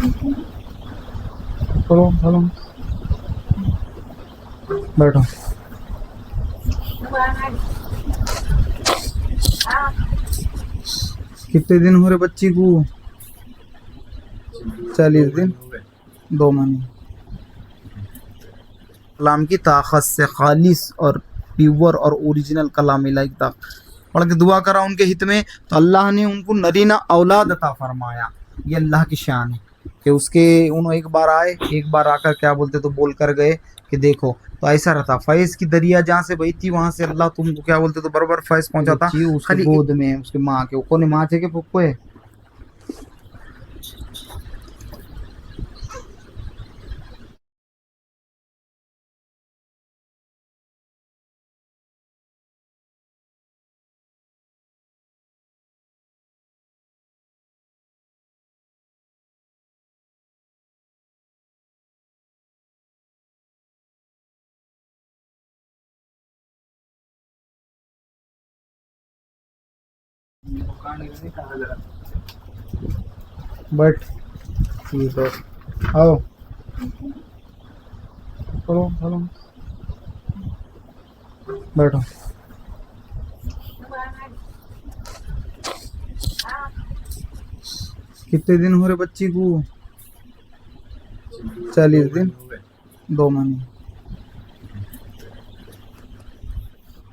चलो चलो बैठो। कितने दिन हो रहे बच्ची को? 40 दिन, 2 महीने। कलाम की ताकत से खालिस और प्योर और ओरिजिनल कलाम इलाही की ताकत पढ़ के दुआ करा उनके हित में, तो अल्लाह ने उनको नरीना औलाद अता फरमाया। ये अल्लाह की शान है कि उसके उन्होंने एक बार आए, एक बार आकर क्या बोलते तो बोल कर गए कि देखो, तो ऐसा रहता फैज की दरिया जहाँ से बहती वहां से अल्लाह तुमको क्या बोलते तो बराबर फैज पहुंचाता। उसके खाली गोद में उसके माँ के कोने माँ थे के पुप्पो है। बट ठीक है, आओ चलो चलो बैठो। कितने दिन हो रहे बच्ची को? 40 दिन, 2 महीने।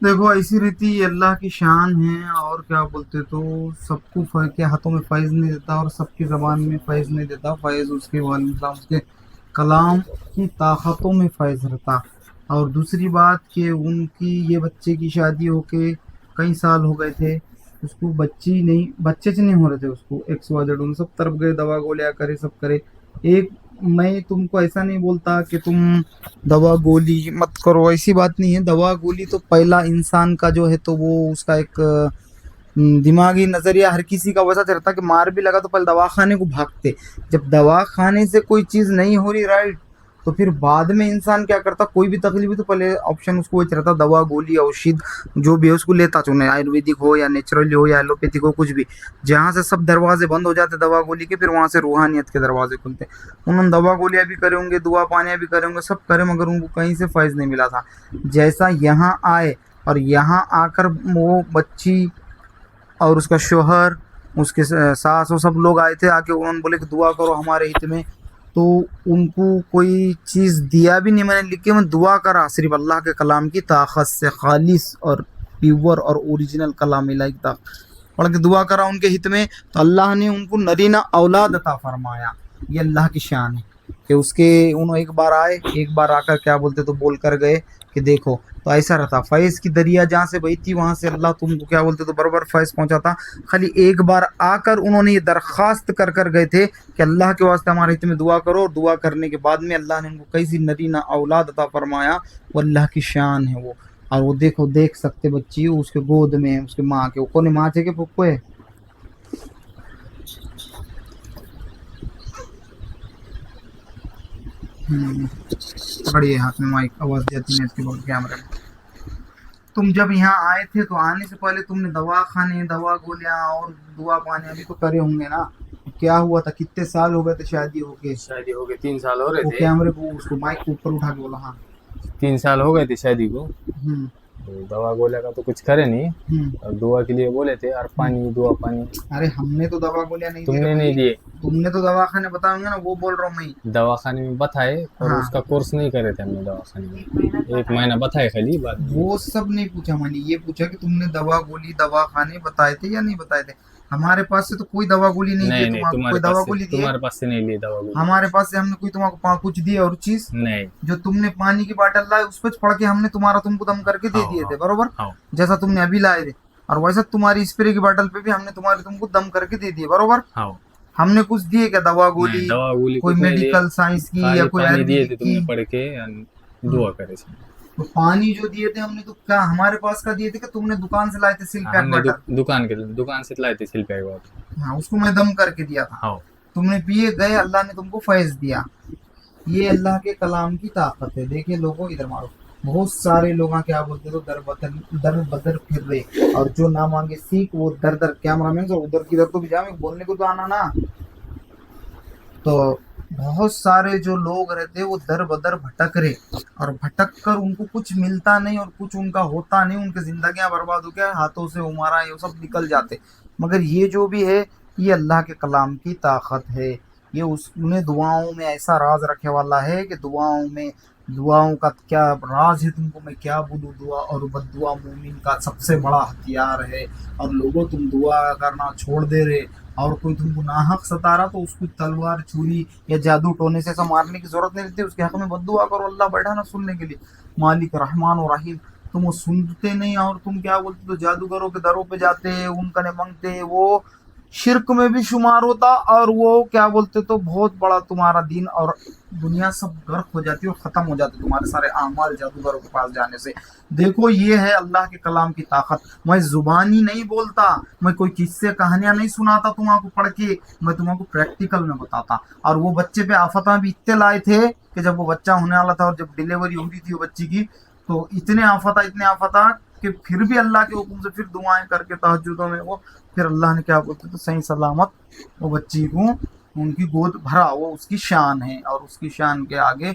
देखो ऐसी रीति अल्लाह की शान है, और क्या बोलते तो सबको के हाथों में फैज नहीं देता और सबकी ज़बान में फैज नहीं देता। फैज उसके वालिद उसके कलाम की ताकतों में फैज रहता। और दूसरी बात कि उनकी ये बच्चे की शादी होके कई साल हो गए थे, उसको बच्ची नहीं, बच्चे नहीं हो रहे थे उसको। एक्स वाई जेड उन सब तरफ गए, दवा गोलियाँ करे, सब करे। एक मैं तुमको ऐसा नहीं बोलता कि तुम दवा गोली मत करो, ऐसी बात नहीं है। दवा गोली तो पहला इंसान का जो है तो वो उसका एक दिमागी नजरिया हर किसी का वैसा रहता कि मार भी लगा तो पहले दवा खाने को भागते। जब दवा खाने से कोई चीज़ नहीं हो रही, राइट, तो फिर बाद में इंसान क्या करता, कोई भी तकलीफ है तो पहले ऑप्शन उसको वही रहता, दवा गोली औषध जो भी है उसको लेता चुने, आयुर्वेदिक हो या नेचुरली हो या एलोपैथिक हो, कुछ भी। जहाँ से सब दरवाजे बंद हो जाते दवा गोली के, फिर वहाँ से रूहानियत के दरवाजे खुलते। उन्होंने दवा गोलियाँ भी करे होंगे, दुआ पानियाँ भी करे होंगे, सब करे, मगर उनको कहीं से फैज़ नहीं मिला था। जैसा यहाँ आए और यहाँ आकर वो बच्ची और उसका शोहर, उसके सास, वो सब लोग आए थे, आके उन्होंने बोले कि दुआ करो हमारे हित में। तो उनको कोई चीज़ दिया भी नहीं मैंने, लिख के मैं दुआ करा सिर्फ अल्लाह के कलाम की ताकत से, खालिस और प्योर और ओरिजिनल कलाम इलाही की ताकत पढ़ के दुआ करा उनके हित में, तो अल्लाह ने उनको नरीना औलाद अता फरमाया। ये अल्लाह की शान है कि उसके उन्होंने एक बार आए, एक बार आकर क्या बोलते तो बोल कर गए कि देखो, तो ऐसा रहता फैज की दरिया जहाँ से बहती वहां से अल्लाह तुमको क्या बोलते तो बराबर फैज पहुंचाता। खाली एक बार आकर उन्होंने ये दरखास्त कर कर गए थे कि अल्लाह के वास्ते हमारे हित में दुआ करो, और दुआ करने के बाद में अल्लाह ने उनको कैसी नरीना औलाद अता फरमाया। वो अल्लाह की शान है वो। और वो देखो, देख सकते बच्ची उसके गोद में उसके माँ के, वो कोने माँ थे के पुप्पो है। पकड़िए हाथ में माइक, आवाज जाती है इसके बाद कैमरे में। तुम जब यहाँ आए थे तो आने से पहले तुमने दवा खाने, दवा गोलियां और दुआ पानी अभी तो करे होंगे ना? क्या हुआ था, कितने साल हो गए थे शादी होके? शादी हो गई 3 साल हो रहे वो थे। कैमरे को उसको माइक को ऊपर उठा के बोला। हाँ। 3 साल हो गए थे शादी को। हम्म तो दवा गोला का तो कुछ करे नहीं, हम्म और दुआ के लिए बोले थे, और पानी दुआ पानी अरे हमने तो दवा गोलियां नहीं दी रे तुमने भाई। नहीं दिए। तुमने तो दवा खाने बताओगे ना, वो बोल रहा हूँ मैं। दवाखाने में बताए, और हाँ, उसका कोर्स नहीं करे थे हमने दवाखाने में। 1 महीना बताए खाली, बाद में वो सब नहीं पूछा मैंने, ये पूछा कि तुमने दवा गोली दवा खाने बताए थे या नहीं बताए थे। हमारे पास से तो कोई दवा गोली नहीं दी नहीं नहीं, तुम्हारे, कोई दवा गोली दी है? तुम्हारे पास से नहीं लिए दवा गोली। हमारे पास से हमने कोई तुम्हारे कुछ दिया और चीज? नहीं। जो तुमने पानी की बोतल लाए उस पर पड़ के हमने तुम्हारा तुमको दम करके दे हाँ दिए थे, हाँ बरोबर? हाँ जैसा तुमने अभी लाए थे, और वैसा तुम्हारी स्प्रे की बोतल पे भी हमने तुम्हारे तुमको दम करके दे दिए, बरोबर? हाँ। हमने कुछ दिए क्या दवा नहीं, गोली? दवा गोली कोई कुछ नहीं दिए, मेडिकल साइंस की या खाली कोई पानी दिए थे आयुर्वेदिक तुमने की? पढ़ के, और दुआ करे थे। तो पानी जो दिए थे हमने तो क्या हमारे पास का दिए थे कि तुमने दुकान से लाए थे सिल पैक हमने वाटर? दुकान से लाए थे सिल पैक वाटर। हाँ, उसको मैं दम करके दिया था। हाँ। तुमने पिए गए, अल्लाह ने तुमको फैज दिया। ये अल्लाह के कलाम की ताकत है। देखिए लोगों, इधर मारो। बहुत सारे लोग क्या बोलते तो दर बदर फिर रहे, और जो ना मांगे सीख वो दर दर। कैमरा मैन उधर किधर तो भी जा, बोलने को तो आना ना। تو بہت سارے جو لوگ رہتے وہ در بدر بھٹک رہے اور بھٹک کر ان کو کچھ ملتا نہیں اور کچھ ان کا ہوتا نہیں, ان کی زندگیاں برباد ہو گیا, ہاتھوں سے عمرہ یہ سب نکل جاتے. مگر یہ جو بھی ہے یہ اللہ کے کلام کی طاقت ہے, یہ انہیں دعاؤں میں ایسا راز رکھے والا ہے کہ دعاؤں کا کیا راز ہے تم کو میں کیا بولوں. دعا اور بد دعا مومن کا سب سے بڑا ہتھیار ہے. اور لوگوں تم دعا کرنا چھوڑ دے رہے اور کوئی تم کو ناحق ستا رہا تو اس کو تلوار چھری یا جادو ٹونے سے ایسا مارنے کی ضرورت نہیں رہتی, اس کے حق میں بد دعا کرو, اللہ بیٹھا نا سننے کے لیے. مالک رحمان و رحیم, تم وہ سنتے نہیں اور تم کیا بولتے تو جادوگروں کے دروں پہ جاتے ان کا مانگتے, وہ شرک میں بھی شمار ہوتا اور وہ کیا بولتے تو بہت بڑا تمہارا دین اور دنیا سب غرق ہو جاتی اور ختم ہو جاتی تمہارے سارے اعمال جادوگروں کے پاس جانے سے. دیکھو یہ ہے اللہ کے کلام کی طاقت. میں زبانی نہیں بولتا, میں کوئی قصے کہانیاں نہیں سناتا تمہارے کو پڑھ کے, میں تمہارے کو پریکٹیکل میں بتاتا. اور وہ بچے پہ آفتاں بھی اتنے لائے تھے کہ جب وہ بچہ ہونے والا تھا اور جب ڈیلیوری ہو رہی تھی وہ بچی کی تو اتنے آفتہ کہ پھر بھی اللہ کے حکم سے پھر دعائیں کر کے تہجدوں میں وہ پھر اللہ نے کیا بولتے تو صحیح سلامت وہ بچی کو ان کی گود بھرا. وہ اس کی شان ہے اور اس کی شان کے آگے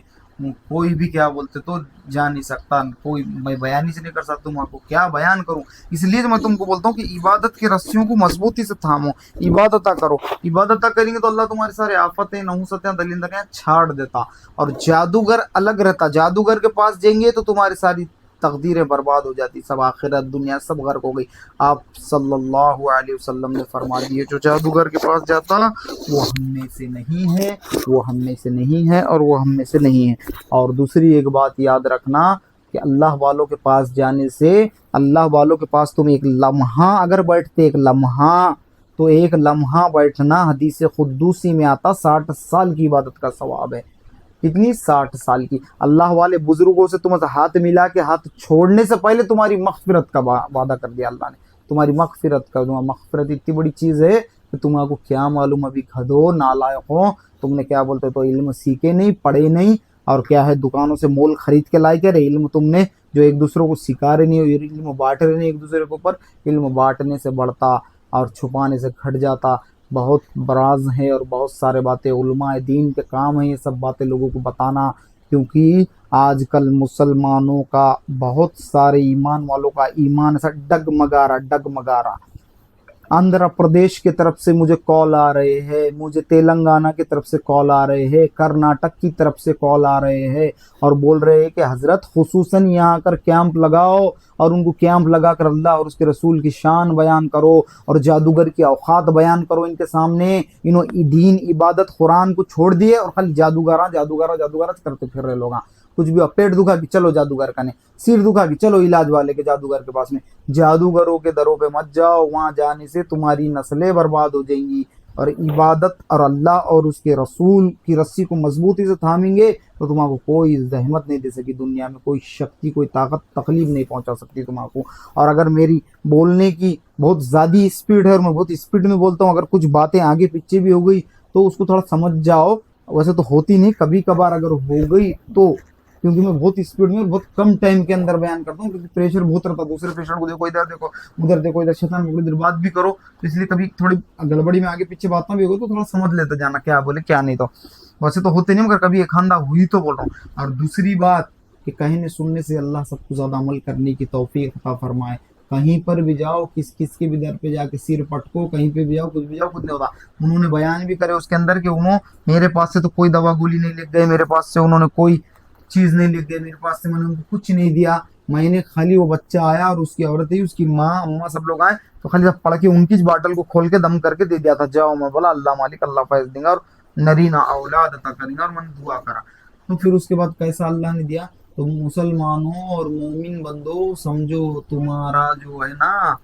کوئی بھی کیا بولتے تو جا نہیں سکتا, کوئی میں بیان ہی سے نہیں کر سکتا. تم آپ کو کیا بیان کروں, اس لیے میں تم کو بولتا ہوں کہ عبادت کی رسیوں کو مضبوطی سے تھامو, عبادت کرو. عبادت کریں گے تو اللہ تمہاری سارے آفتیں نحوستیں دلندگیاں چھاڑ دیتا. اور جادوگر الگ رہتا, جادوگر کے پاس جائیں گے تو تمہاری ساری تقدیریں برباد ہو جاتی, سب آخرت دنیا سب غرق ہو گئی. آپ صلی اللہ علیہ وسلم نے فرما دیے جو جادوگر کے پاس جاتا وہ ہم میں سے نہیں ہے, وہ ہم میں سے نہیں ہے اور وہ ہم میں سے نہیں ہے. اور دوسری ایک بات یاد رکھنا کہ اللہ والوں کے پاس جانے سے, اللہ والوں کے پاس تم ایک لمحہ اگر بیٹھتے, ایک لمحہ تو ایک لمحہ بیٹھنا حدیث قدوسی میں آتا 60 سال کی عبادت کا ثواب ہے. کتنی 60 سال کی. اللہ والے بزرگوں سے تم ہاتھ ملا کے ہاتھ چھوڑنے سے پہلے تمہاری مغفرت کا وعدہ کر دیا اللہ نے, تمہاری مغفرت کا. مغفرت اتنی بڑی چیز ہے کہ تمہارے کو کیا معلوم, ابھی گدھو نالائق ہو, تم نے کیا بولتے تو علم سیکھے نہیں, پڑھے نہیں, اور کیا ہے دکانوں سے مول خرید کے لائے کیا رہے علم تم نے جو ایک دوسروں کو سکھا رہے نہیں, علم بانٹ رہے نہیں ایک دوسرے کے اوپر. علم بانٹنے سے بڑھتا اور چھپانے سے گھٹ جاتا. بہت براز ہیں اور بہت سارے باتیں علماء دین کے کام ہیں یہ سب باتیں لوگوں کو بتانا, کیونکہ آج کل مسلمانوں کا بہت سارے ایمان والوں کا ایمان ایسا ڈگمگا رہا. آندھرا پردیش کی طرف سے مجھے کال آ رہے ہیں, مجھے تلنگانہ کی طرف سے کال آ رہے ہیں, کرناٹک کی طرف سے کال آ رہے ہیں اور بول رہے ہیں کہ حضرت خصوصاً یہاں کر کیمپ لگاؤ اور ان کو کیمپ لگا کر اللہ اور اس کے رسول کی شان بیان کرو اور جادوگر کی اوقات بیان کرو ان کے سامنے. انہوں دین عبادت قرآن کو چھوڑ دیے اور خالی جادوگرہ کرتے پھر رہے لوگ. کچھ بھی پیٹ دکھا کہ چلو جادوگر کا نے, سر دکھا کہ چلو علاج والے کے جادوگر کے پاس میں. جادوگروں کے دروں پہ مت جاؤ, وہاں جانے سے تمہاری نسلیں برباد ہو جائیں گی. اور عبادت اور اللہ اور اس کے رسول کی رسی کو مضبوطی سے تھامیں گے تو تمہارے کو کوئی زحمت نہیں دے سکتی دنیا میں, کوئی شکتی کوئی طاقت تکلیف نہیں پہنچا سکتی تمہارے کو. اور اگر میری بولنے کی بہت زیادہ اسپیڈ ہے اور میں بہت اسپیڈ میں بولتا ہوں, اگر کچھ باتیں آگے پیچھے بھی ہو گئی تو اس کو تھوڑا سمجھ جاؤ. ویسے تو ہوتی نہیں, کبھی کبھار اگر ہو گئی تو, کیونکہ میں بہت اسپیڈ میں اور بہت کم ٹائم کے اندر بیان کرتا ہوں, کیونکہ پریشر بہت رہتا ہے. دوسرے پیشنٹ کو دیکھو, ادھر دیکھو, ادھر دیکھو, ادھر شیطان کو ادھر بات بھی کرو, تو اس لیے کبھی تھوڑی گڑبڑی میں آگے پیچھے باتیں بھی ہوگی تو تھوڑا سمجھ لیتے جانا کیا بولے کیا نہیں. تو ویسے تو ہوتے نہیں مگر کبھی ایک خاندہ ہوئی تو بول رہا ہوں. اور دوسری بات کہ کہنے سننے سے اللہ سب کو زیادہ عمل کرنے کی توفیق عطا فرمائے. کہیں پر بھی جاؤ, کس کے بھی در پہ جا کے سر پٹکو, کہیں پہ بھی جاؤ, کچھ بھی جاؤ, کچھ نہیں ہوتا. انہوں نے بیان بھی کرے اس کے اندر کہ انہوں میرے پاس سے تو کوئی دوا گولی نہیں لکھ گئے, میرے پاس سے انہوں نے کوئی چیز نہیں لکھ گئے, میرے پاس سے میں نے ان کو کچھ نہیں دیا. میں نے خالی وہ بچہ آیا اور اس کی عورت ہی, اس کی ماں اماں سب لوگ آئے تو خالی سب پڑھ کے ان کی باٹل کو کھول کے دم کر کے دے دیا تھا. جاؤ, میں بولا اللہ مالک اللہ فیض دیں گا اور نرینہ اولاد عطا کریں گا, اور میں نے دعا کرا. تو پھر اس کے بعد کیسا اللہ نے دیا, تو مسلمانوں اور مومن بندو سمجھو تمہارا جو ہے نا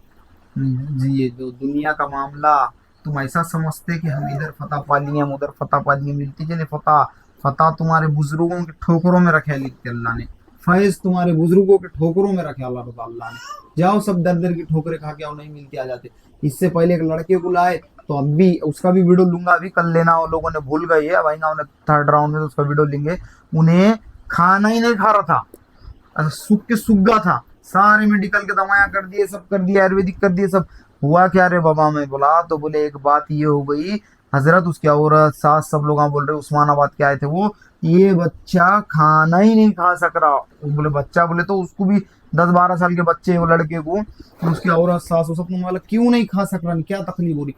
جی یہ جو دنیا کا معاملہ تم ایسا سمجھتے کہ ہم ادھر فتح پا لیے, ہم ادھر فتح پا لیے, ملتی چلے فتح تمہارے بزرگوں کے ٹھوکروں میں رکھے لکھ کے اللہ نے, فیض تمہارے بزرگوں کے ٹھوکروں میں رکھے اللہ نے. جاؤ سب در کی ٹھوکریں کھا کے آؤ, نہیں ملتی آ جاتے. اس سے پہلے ایک لڑکے کو لائے تو اب بھی اس کا بھی ویڈیو لوں گا, ابھی کل لینا, وہ لوگوں نے بھول گئی ہے, اب آئیں گا انہیں تھرڈ راؤنڈ میں تو اس کا ویڈیو لیں گے. انہیں کھانا ہی نہیں کھا رہا تھا, سوکھ کے سوکھ گیا تھا, سارے میڈیکل کے دوائیاں کر دیے, سب کر دیے, آیورویدک کر دیے, سب ہوا کیا رے بابا. میں بولا تو بولے ایک بات یہ ہو گئی हजरत उसकी औरत सास सब लोग वहाँ बोल रहे उस्मानाबाद के आए थे वो, ये बच्चा खाना ही नहीं खा सक रहा। वो बोले बच्चा बोले तो उसको भी 10-12 साल के बच्चे वो लड़के को, उसकी औरत सास वो सब बोला क्यों नहीं खा सक रहा, क्या तकलीफ हो रही।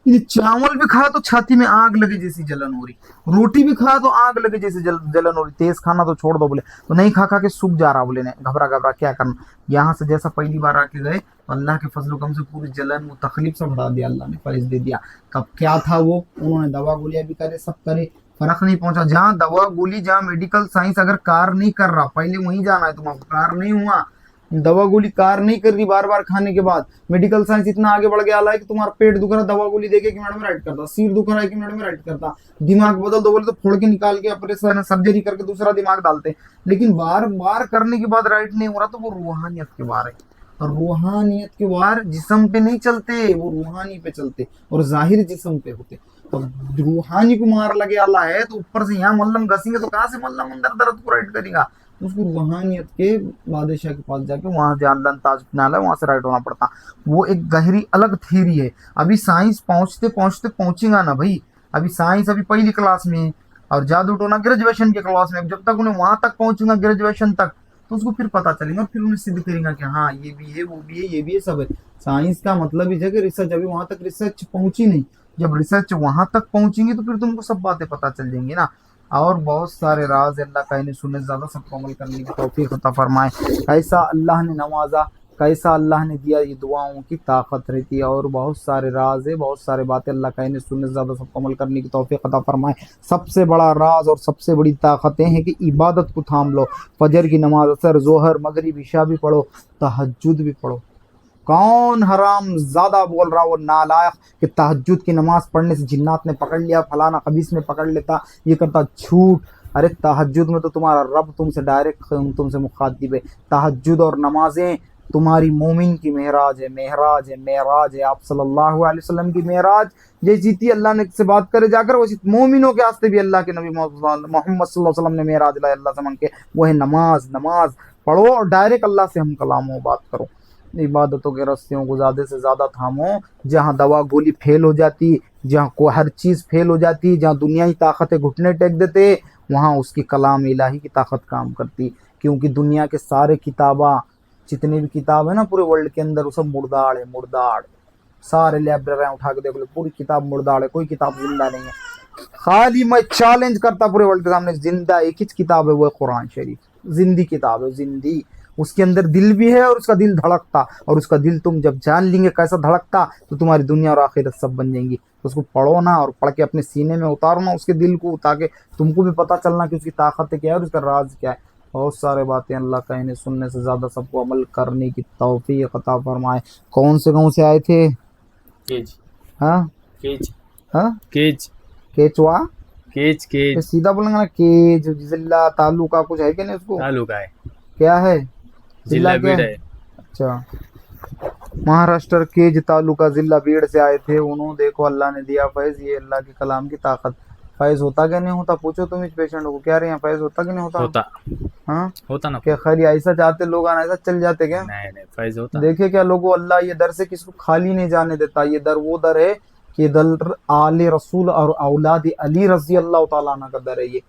ये चावल भी खाया तो छाती में आग लगे जैसी जलन हो रही, रोटी भी खाया तो आग लगे जैसी जलन हो रही, तेज खाना तो छोड़ दो बोले, तो नहीं खा खा के सूख जा रहा बोले, ने घबरा घबरा क्या करना। यहाँ से जैसा पहली बार आके गए तो अल्लाह के फजल कम से पूरी जलन वो तकलीफ से बढ़ा दिया, अल्लाह ने फैज दे दिया। कब क्या था वो, उन्होंने दवा गोलियां भी करे सब करे, फर्क नहीं पहुंचा। जहाँ दवा गोली, जहाँ मेडिकल साइंस अगर कार नहीं कर रहा, पहले वहीं जाना है तुम्हारा, कार नहीं हुआ, दवा गोली कार नहीं कर रही बार बार खाने के बाद, मेडिकल साइंस इतना आगे बढ़ गया है कि तुम्हारा पेट दुख रहा, दवा गोली देके 1 मिनट में राइट करता, सिर दुख रहा है 1 मिनट में राइट करता, दिमाग बदल दो बोले तो फोड़ के निकाल के ऑपरेशन सर्जरी करके दूसरा दिमाग डालते। लेकिन बार बार करने के बाद राइट नहीं हो रहा तो वो रूहानियत के वार है, और रूहानियत के वार जिस्म पे नहीं चलते, वो रूहानी पे चलते और जाहिर जिस्म पे होते। तो रूहानी को मार लगे अल्लाह है तो ऊपर से यहाँ मल्लम घसेंगे तो कहाँ से मल्लम अंदर दर्द को राइट करेगा, उसको रूहानियत के बादशाह के पास जाके वहां से अल्लाह ताज नाला वहां से राइट होना पड़ता। वो एक गहरी अलग थ्योरी है। अभी साइंस पहुंचते पहुंचते पहुंचेगा ना भाई, अभी साइंस अभी पहली क्लास में है और जादू टोना ग्रेजुएशन के क्लास में, जब तक उन्हें वहां तक पहुंचेगा ग्रेजुएशन तक तो उसको फिर पता चलेगा और फिर उन्हें सिद्ध करेगा कि हाँ ये भी है, वो भी है, ये भी है, सब है। साइंस का मतलब ही है कि रिसर्च, अभी वहां तक रिसर्च पहुंची नहीं, जब रिसर्च वहां तक पहुंचेंगी तो फिर तुमको सब बातें पता चल जाएंगी ना। और बहुत सारे राज अल्लाह कहने सुनने ज़्यादा सबको अमल करने की तौफीक अता फरमाए। कैसा अल्लाह ने नवाजा, कैसा अल्लाह ने दिया, ये दुआओं की ताकत रहती है। और बहुत सारे राज है, बहुत सारे बातें अल्लाह कहने सुनने ज़्यादा सबको अमल करने की तौफीक अता फरमाए। सबसे बड़ा राज और सबसे बड़ी ताकतें हैं कि इबादत को थाम लो, फजर की नमाज, असर, जोहर, मगरिब, इशा भी पढ़ो, तहज्जुद भी पढ़ो। कौन हराम ज़्यादा बोल रहा वो नालायक कि तहज्जुद की नमाज पढ़ने से जिन्नात ने पकड़ लिया, फलाना खबीस ने पकड़ लेता, ये करता, झूठ। अरे तहज्जुद में तो तुम्हारा रब तुमसे डायरेक्ट तुमसे मुखातिब है। तहज्जुद और नमाजें तुम्हारी मोमिन की मेहराज है, मेहराज है, मेहराज है। आप सल्लल्लाहु अलैहि वसल्लम की मेहराज जैसी थी, अल्लाह ने से बात करे जाकर, वैसी मोमिनों के वास्ते भी अल्लाह के नबी मोहम्मद सल्लल्लाहु अलैहि वसल्लम ने मेहराज ला अल्लाह से मांग के, वो है नमाज। नमाज पढ़ो और डायरेक्ट अल्लाह से हम कलाम बात करो। इबादतों के रस्तियों को ज़्यादा से ज़्यादा थामो। जहाँ दवा गोली फेल हो जाती, जहाँ को हर चीज़ फेल हो जाती, जहाँ दुनियाई ताकतें घुटने टेक देते, वहाँ उसकी कलाम इलाही की ताकत काम करती। क्योंकि दुनिया के सारे किताबा, जितने भी किताब है ना पूरे वर्ल्ड के अंदर, वो सब मुर्दाड़ है, मुर्दाड़। सारे लाइब्रेरियाँ उठा के देख लो, पूरी किताब मुर्दाड़ है, कोई किताब जिंदा नहीं है। खाली मैं चैलेंज करता पूरे वर्ल्ड के सामने, जिंदा एक ही किताब है, वो है कुरान शरीफ। जिंदी किताब है, जिंदी। उसके अंदर दिल भी है और उसका दिल धड़कता, और उसका दिल तुम जब जान लेंगे कैसा धड़कता तो तुम्हारी दुनिया और आखिरत सब बन जाएंगी। तो उसको पढ़ो ना, और पढ़ के अपने सीने में उतारो ना उसके दिल को, ताकि तुमको भी पता चलना कि उसकी ताकत क्या है और उसका राज क्या है। बहुत सारे बातें अल्लाह कहने सुनने से ज़्यादा सबको अमल करने की तौफीक अता फरमाए। कौन से गाँव से आए थे? केज। हाँ केज। हाँ केज। केचवा, केज। केज सीधा बोलेंगे ना, केज जिला तालुका कुछ है कि नहीं उसको? तालुका है, क्या है? जिला क्या बीड़ है। अच्छा, महाराष्ट्र केज तालुका जिला बीड़ से आए थे। उन्होंने देखो अल्लाह ने दिया फैज, ये अल्लाह के कलाम की ताकत। फैज होता क्या नहीं होता, पूछो तुम इस पेशेंट को, क्या रहे हैं फैज होता कि नहीं होता? होता। हाँ होता ना। क्या खाली ऐसा चाहते लोग आना, ऐसा चल जाते क्या? नहीं नहीं, फैज होता। देखे क्या लोगों, अल्लाह ये दर से किसको खाली नहीं जाने देता। ये दर वो दर है कि दर आले रसूल और औलाद अली रजी अल्लाह तआला अन्हु का दर है। ये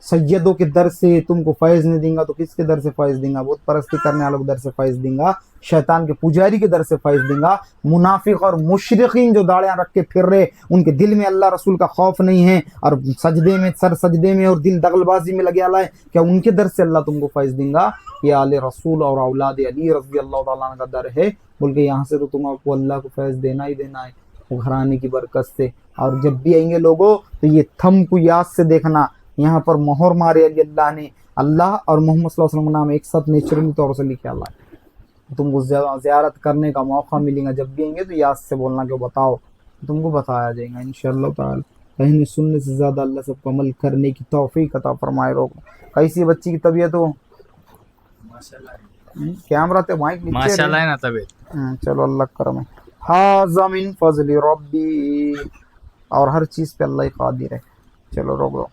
सैयदों के दर से तुमको फैज नहीं देंगे तो किसके दर से फैज देंगे? बहुत परस्ती करने वालों के दर से फैज देंगे, शैतान के पुजारी के दर से फैज देंगे। मुनाफिक और मुशरिकीन जो दाढ़ियां रख के फिर रहे, उनके दिल में अल्लाह रसूल का खौफ नहीं है और सजदे में, सर सजदे में और दिल दगलबाजी में लगे आला है, क्या उनके दर से अल्लाह तुमको फैज देंगे? ये आले रसूल और औलाद अली रज़ी अल्लाह तआला अन्हु का दर है। बोल के यहाँ से तो तुमको अल्लाह को फैज देना ही देना है, वो घराने की बरकत से। और जब भी आएंगे लोगों तो ये थम को याद से देखना, यहाँ पर मोहर मारे अल्लाह ने, अल्लाह और मोहम्मद सल्लल्लाहु अलैहि वसल्लम नाम एक साथ नेचुरली तौर से लिखे अल्लाह ने। तुमको ज़ियारत करने का मौका मिलेगा, जब भी आएंगे तो याद से बोलना कि बताओ, तुमको बताया जाएगा इंशाअल्लाह ताला। कहने सुनने से ज़्यादा अल्लाह सबको अमल करने की तौफीक अता फरमाए। रोक कैसी बच्ची की तबीयत हो? कैमरा ते माइक नीचे माशाल्लाह है ना तबीयत। चलो अल्लाह करम है। हाज़ा मिन फज़ली रब्बी, और हर चीज़ पे अल्लाह कादिर है। चलो रोक दो।